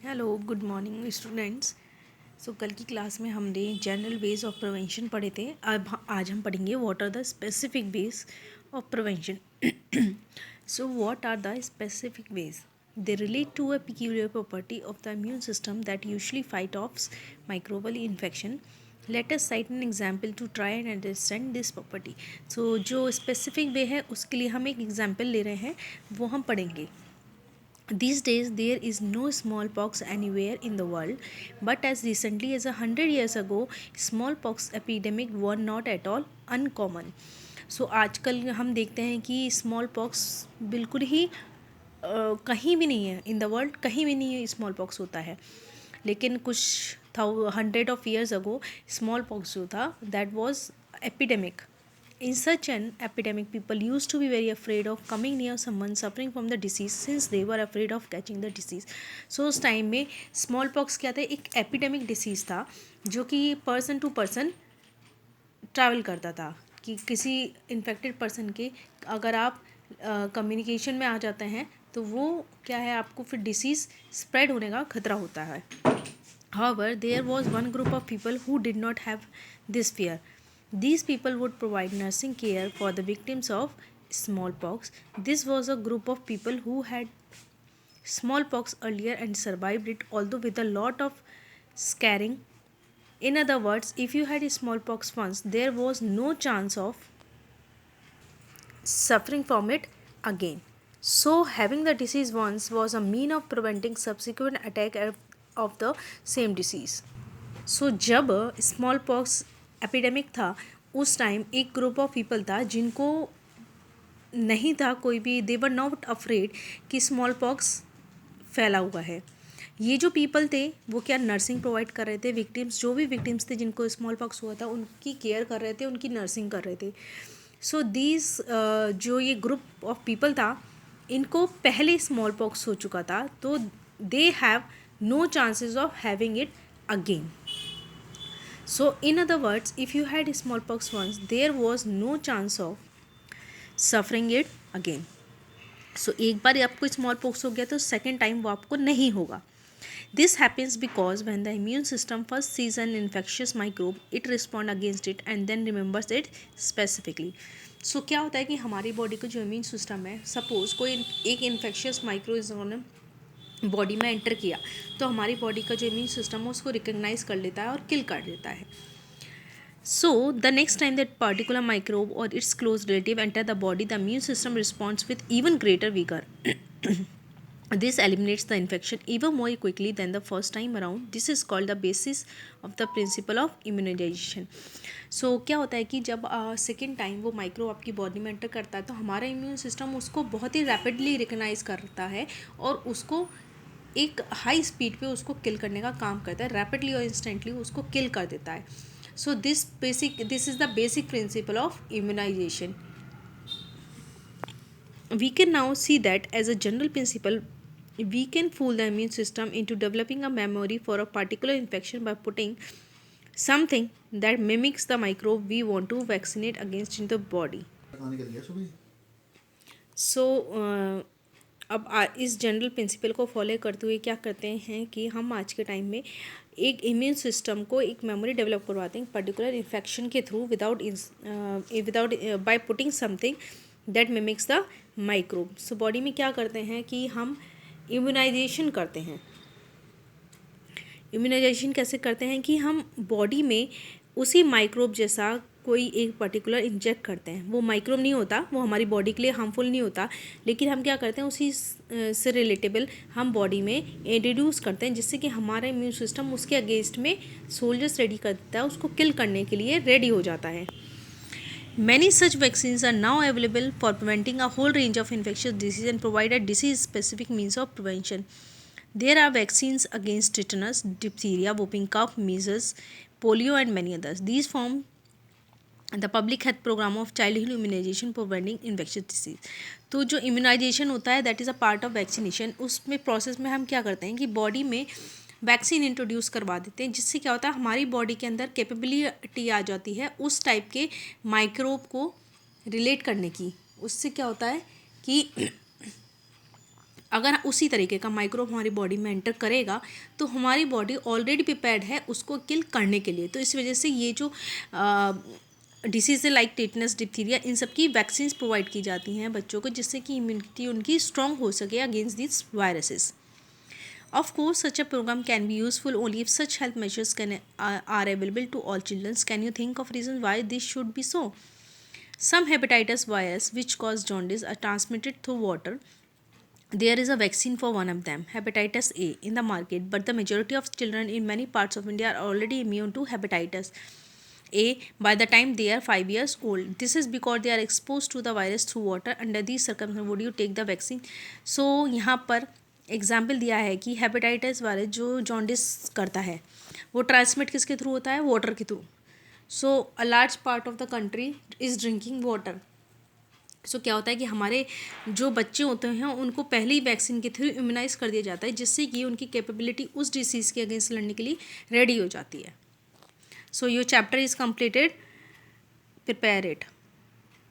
Hello good morning students. कल की class में हमने जनरल वेज ऑफ प्रिवेंशन पढ़े थे। अब आज हम पढ़ेंगे what are the specific ways of prevention. What are the specific ways? They relate to a peculiar property of the immune system that usually fight off microbial infection. Let us cite an example to try and understand this property. जो specific way है उसके लिए हम एक example ले रहे हैं, वो हम पढ़ेंगे। These days, there is no smallpox anywhere in the world, but as recently as 100 years ago, smallpox epidemic were not at all uncommon. आजकल हम देखते हैं कि स्मॉल पॉक्स बिल्कुल ही कहीं भी नहीं है इन द वर्ल्ड, कहीं भी नहीं है स्मॉल पॉक्स होता है। लेकिन कुछ 100 of years ago small pox जो था that was epidemic. In such an epidemic, people used to be very afraid of coming near someone suffering from the disease since they were afraid of catching the disease. उस time में small pox क्या था? एक epidemic disease था जो कि person to person travel करता था, कि किसी इन्फेक्टेड पर्सन के अगर आप कम्युनिकेशन में आ जाते हैं तो वो क्या है, आपको फिर डिसीज़ स्प्रेड होने का खतरा होता है. However, there was one group of people who did not have this fear. These people would provide nursing care for the victims of smallpox. This was a group of people who had smallpox earlier and survived it, although with a lot of scarring. In other words, if you had smallpox once, there was no chance of suffering from it again. So, having the disease once was a mean of preventing subsequent attack of the same disease. जब small pox epidemic था उस time एक group of people था जिनको नहीं था कोई भी, दे वर नॉट अफ्रेड कि स्मॉल पॉक्स फैला हुआ है. ये जो पीपल थे वो क्या नर्सिंग प्रोवाइड कर रहे थे, विक्टिम्स जो भी विक्टिम्स थे जिनको स्मॉल पॉक्स हुआ था उनकी केयर कर रहे थे, उनकी नर्सिंग कर रहे थे. दीज जो ये ग्रुप ऑफ पीपल था इनको पहले स्मॉल पॉक्स हो चुका था, तो they have no chances of having it again. In other words, if you had smallpox once, there was no chance of suffering it again. एक बार आपको स्मॉल पॉक्स हो गया तो सेकेंड टाइम वो आपको नहीं होगा. This happens because when the immune system first sees an infectious microbe, it responds against it and then remembers it specifically. क्या होता है कि हमारी बॉडी का जो इम्यून सिस्टम है, सपोज कोई एक इन्फेक्शियस माइक्रोइज्म बॉडी में एंटर किया तो हमारी बॉडी का जो इम्यून सिस्टम है उसको रिकग्नाइज कर लेता है और किल कर देता है. The next time that particular microbe or its close relative enter the body, the immune system responds with even greater vigor. This eliminates the infection even more quickly than the first time around. This is called the basis of the principle of immunization. क्या होता है कि जब second time वो microbe आपकी body में enter करता है तो हमारा इम्यून सिस्टम उसको बहुत ही रैपिडली रिकग्नाइज करता है और उसको एक हाई स्पीड पे उसको किल करने का काम करता है, रैपिडली और इंस्टेंटली उसको किल कर देता है. This is the basic principle of immunization. We can now see that as a general principle, we can fool the immune system into developing a memory for a particular infection by putting something that mimics the microbe we want to vaccinate against in the body. अब इस general principle को follow करते हुए क्या करते हैं कि हम आज के टाइम में एक इम्यून सिस्टम को एक मेमोरी डेवलप करवाते हैं पर्टिकुलर इन्फेक्शन के through without by putting something that mimics the microbe. Body में क्या करते हैं कि हम इम्यूनाइजेशन करते हैं. इम्यूनाइजेशन कैसे करते हैं कि हम बॉडी में उसी माइक्रोब जैसा कोई एक पर्टिकुलर इंजेक्ट करते हैं. वो माइक्रोब नहीं होता, वो हमारी बॉडी के लिए हार्मफुल नहीं होता, लेकिन हम क्या करते हैं उसी से रिलेटेबल हम बॉडी में इंट्रोड्यूस करते हैं जिससे कि हमारा इम्यून सिस्टम उसके अगेंस्ट में सोल्जर्स रेडी कर देता है, उसको किल करने के लिए रेडी हो जाता है. Many such vaccines are now available for preventing a whole range of infectious diseases and provide a disease-specific means of prevention. There are vaccines against tetanus, diphtheria, whooping cough, measles, polio, and many others. These form the public health program of childhood immunization preventing infectious disease. तो जो immunisation होता है that is a part of vaccination. उसमें process में हम क्या करते हैं कि बॉडी में वैक्सीन इंट्रोड्यूस करवा देते हैं जिससे क्या होता है हमारी बॉडी के अंदर कैपेबिलिटी आ जाती है उस टाइप के माइक्रोब को रिलेट करने की. उससे क्या होता है कि अगर उसी तरीके का माइक्रोब हमारी बॉडी में एंटर करेगा तो हमारी बॉडी ऑलरेडी प्रिपेयर्ड है उसको किल करने के लिए। तो इस वजह से ये जो डिसीज़ लाइक टेटनस, डिप्थीरिया, इन सब की वैक्सीन्स प्रोवाइड की जाती हैं बच्चों को, जिससे कि इम्यूनिटी उनकी स्ट्रॉन्ग हो सके against this viruses. Of course, such a program can be useful only if such health measures are available to all children. Can you think of reasons why this should be so? Some hepatitis virus which cause jaundice are transmitted through water. There is a vaccine for one of them, hepatitis A, in the market, but the majority of children in many parts of India are already immune to hepatitis A by the time they are 5 years old. This is because they are exposed to the virus through water. Under these circumstances, would you take the vaccine? So यहाँ पर example दिया है कि hepatitis virus जो jaundice करता है वो transmit किसके थ्रू होता है? वाटर के थ्रू। So a large part of the country is drinking water. सो क्या होता है कि हमारे जो बच्चे होते हैं उनको पहले ही वैक्सीन के थ्रू इम्यूनाइज कर दिया जाता है, जिससे कि उनकी कैपेबिलिटी उस डिसीज़ के अगेंस्ट लड़ने के लिए रेडी हो जाती है। So your chapter is completed, prepare it.